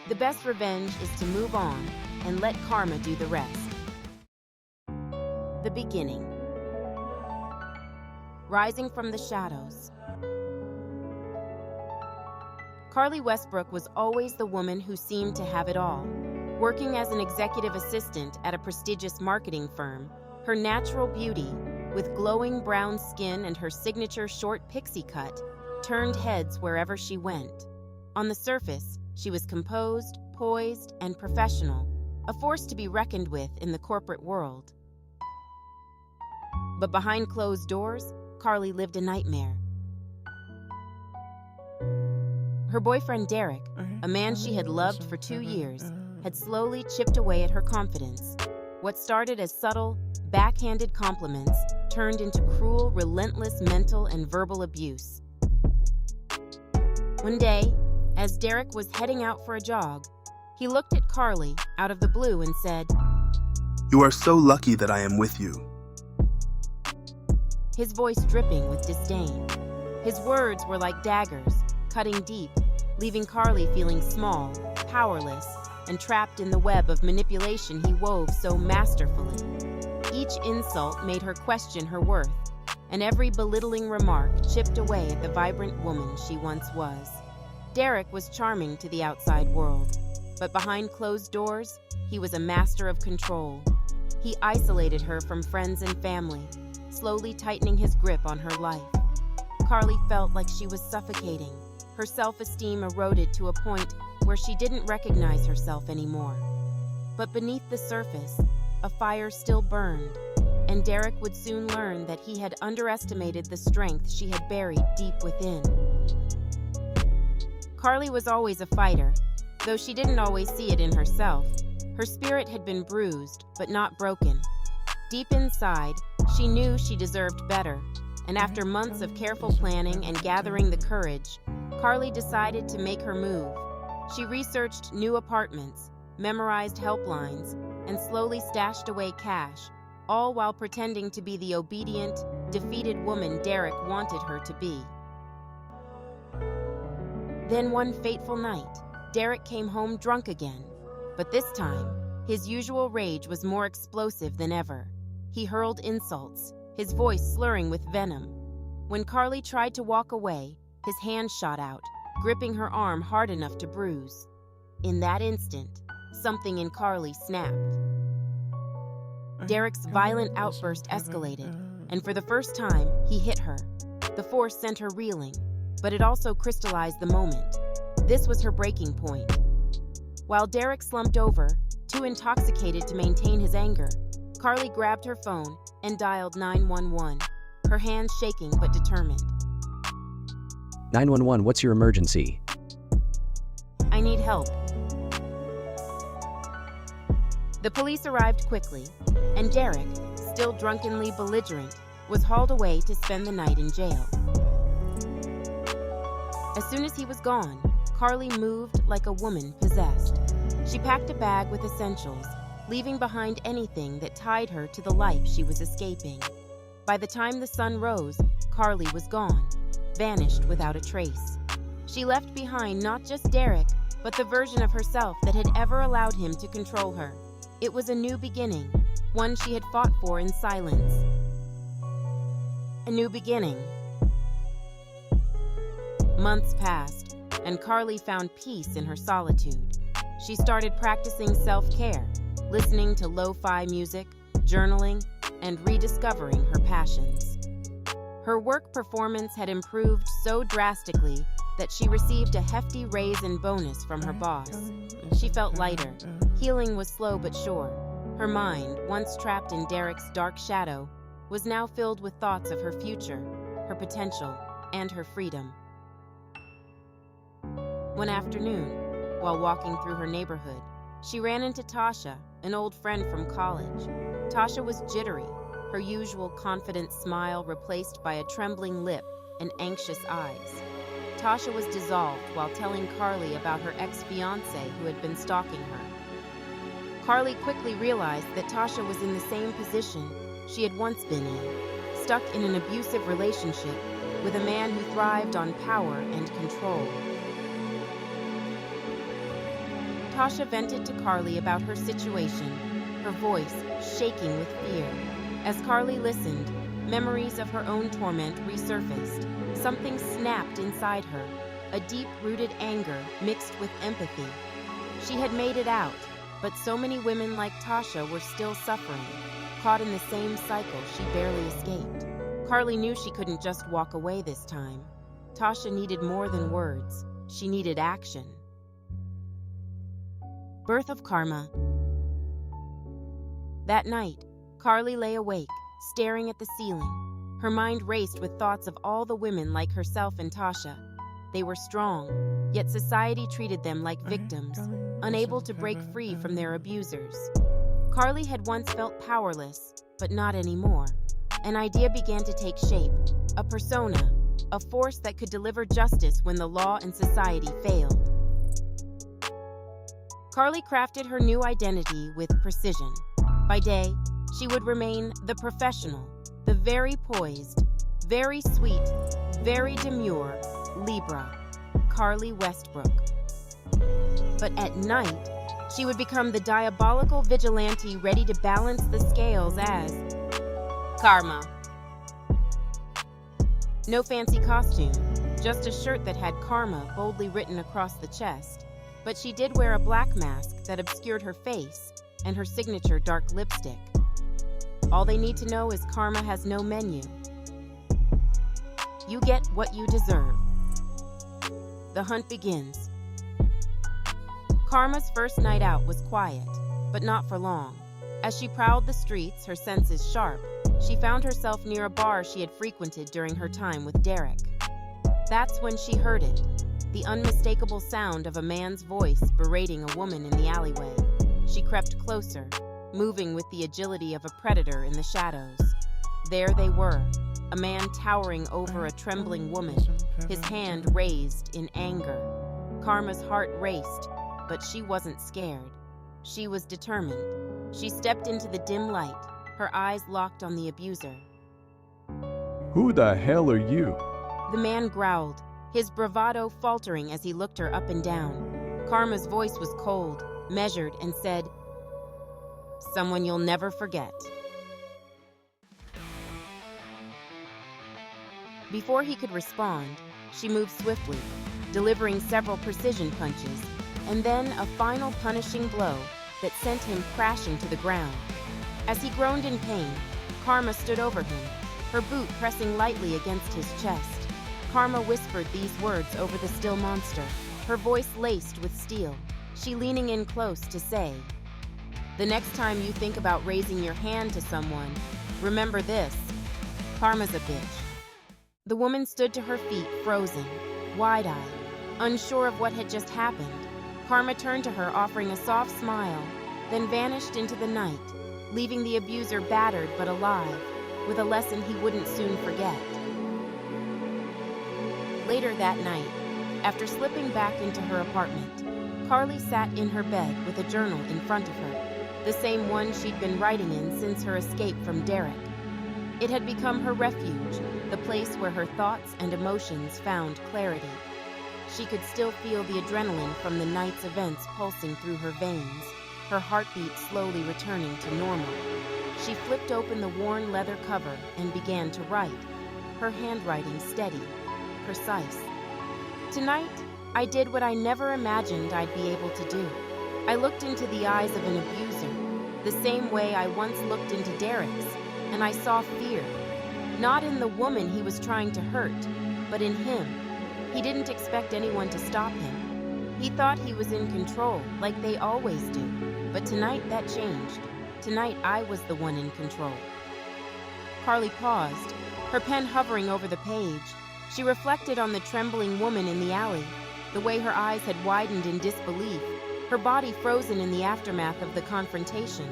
The best revenge is to move on and let karma do the rest. The beginning. Rising from the shadows. Karlie Westbrook was always the woman who seemed to have it all. Working as an executive assistant at a prestigious marketing firm, her natural beauty, with glowing brown skin and her signature short pixie cut, turned heads wherever she went. On the surface, she was composed, poised, and professional, a force to be reckoned with in the corporate world. But behind closed doors, Karlie lived a nightmare. Her boyfriend Derek, a man she had loved for 2 years, had slowly chipped away at her confidence. What started as subtle, backhanded compliments turned into cruel, relentless mental and verbal abuse. One day, as Derek was heading out for a jog, he looked at Karlie out of the blue and said, "You are so lucky that I am with you." His voice dripping with disdain. His words were like daggers, cutting deep, leaving Karlie feeling small, powerless, and trapped in the web of manipulation he wove so masterfully. Each insult made her question her worth, and every belittling remark chipped away at the vibrant woman she once was. Derek was charming to the outside world, but behind closed doors, he was a master of control. He isolated her from friends and family, slowly tightening his grip on her life. Karlie felt like she was suffocating. Her self-esteem eroded to a point where she didn't recognize herself anymore. But beneath the surface, a fire still burned, and Derek would soon learn that he had underestimated the strength she had buried deep within. Karlie was always a fighter, though she didn't always see it in herself. Her spirit had been bruised, but not broken. Deep inside, she knew she deserved better, and after months of careful planning and gathering the courage, Karlie decided to make her move. She researched new apartments, memorized helplines, and slowly stashed away cash, all while pretending to be the obedient, defeated woman Derek wanted her to be. Then one fateful night, Derek came home drunk again. But this time, his usual rage was more explosive than ever. He hurled insults, his voice slurring with venom. When Karlie tried to walk away, his hand shot out, gripping her arm hard enough to bruise. In that instant, something in Karlie snapped. Derek's violent outburst escalated, and for the first time, he hit her. The force sent her reeling, but it also crystallized the moment. This was her breaking point. While Derek slumped over, too intoxicated to maintain his anger, Karlie grabbed her phone and dialed 911, her hands shaking but determined. 911, what's your emergency? I need help. The police arrived quickly, and Derek, still drunkenly belligerent, was hauled away to spend the night in jail. As soon as he was gone, Karlie moved like a woman possessed. She packed a bag with essentials, leaving behind anything that tied her to the life she was escaping. By the time the sun rose, Karlie was gone, vanished without a trace. She left behind not just Derek, but the version of herself that had ever allowed him to control her. It was a new beginning, one she had fought for in silence. A new beginning. Months passed, and Karlie found peace in her solitude. She started practicing self-care, listening to lo-fi music, journaling, and rediscovering her passions. Her work performance had improved so drastically that she received a hefty raise and bonus from her boss. She felt lighter. Healing was slow but sure. Her mind, once trapped in Derek's dark shadow, was now filled with thoughts of her future, her potential, and her freedom. One afternoon, while walking through her neighborhood, she ran into Tasha, an old friend from college. Tasha was jittery, her usual confident smile replaced by a trembling lip and anxious eyes. Tasha was dissolved while telling Karlie about her ex-fiancé who had been stalking her. Karlie quickly realized that Tasha was in the same position she had once been in, stuck in an abusive relationship with a man who thrived on power and control. Tasha vented to Karlie about her situation, her voice shaking with fear. As Karlie listened, memories of her own torment resurfaced. Something snapped inside her, a deep-rooted anger mixed with empathy. She had made it out, but so many women like Tasha were still suffering, caught in the same cycle she barely escaped. Karlie knew she couldn't just walk away this time. Tasha needed more than words. She needed action. Birth of Karma. That night, Karlie lay awake, staring at the ceiling. Her mind raced with thoughts of all the women like herself and Tasha. They were strong, yet society treated them like victims, unable to break free from their abusers. Karlie had once felt powerless, but not anymore. An idea began to take shape, a persona, a force that could deliver justice when the law and society failed. Karlie crafted her new identity with precision. By day, she would remain the professional, the very poised, very sweet, very demure Libra, Karlie Westbrook. But at night, she would become the diabolical vigilante ready to balance the scales as Karma. No fancy costume, just a shirt that had Karma boldly written across the chest. But she did wear a black mask that obscured her face and her signature dark lipstick. All they need to know is Karma has no menu. You get what you deserve. The hunt begins. Karma's first night out was quiet, but not for long. As she prowled the streets, her senses sharp, she found herself near a bar she had frequented during her time with Derek. That's when she heard it, the unmistakable sound of a man's voice berating a woman in the alleyway. She crept closer, moving with the agility of a predator in the shadows. There they were, a man towering over a trembling woman, his hand raised in anger. Karma's heart raced, but she wasn't scared. She was determined. She stepped into the dim light, her eyes locked on the abuser. Who the hell are you? The man growled, his bravado faltering as he looked her up and down. Karma's voice was cold, measured, and said, "Someone you'll never forget." Before he could respond, she moved swiftly, delivering several precision punches, and then a final punishing blow that sent him crashing to the ground. As he groaned in pain, Karma stood over him, her boot pressing lightly against his chest. Karma whispered these words over the still monster, her voice laced with steel, she leaning in close to say, "The next time you think about raising your hand to someone, remember this, Karma's a bitch." The woman stood to her feet, frozen, wide-eyed, unsure of what had just happened. Karma turned to her, offering a soft smile, then vanished into the night, leaving the abuser battered but alive, with a lesson he wouldn't soon forget. Later that night, after slipping back into her apartment, Karlie sat in her bed with a journal in front of her, the same one she'd been writing in since her escape from Derek. It had become her refuge, the place where her thoughts and emotions found clarity. She could still feel the adrenaline from the night's events pulsing through her veins, her heartbeat slowly returning to normal. She flipped open the worn leather cover and began to write, her handwriting steady, precise. Tonight, I did what I never imagined I'd be able to do. I looked into the eyes of an abuser, the same way I once looked into Derek's, and I saw fear. Not in the woman he was trying to hurt, but in him. He didn't expect anyone to stop him. He thought he was in control, like they always do. But tonight that changed. Tonight I was the one in control. Karlie paused, her pen hovering over the page. She reflected on the trembling woman in the alley, the way her eyes had widened in disbelief, her body frozen in the aftermath of the confrontation.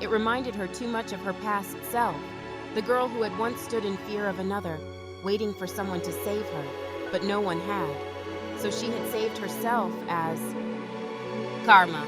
It reminded her too much of her past self, the girl who had once stood in fear of another, waiting for someone to save her, but no one had. So she had saved herself as Karma.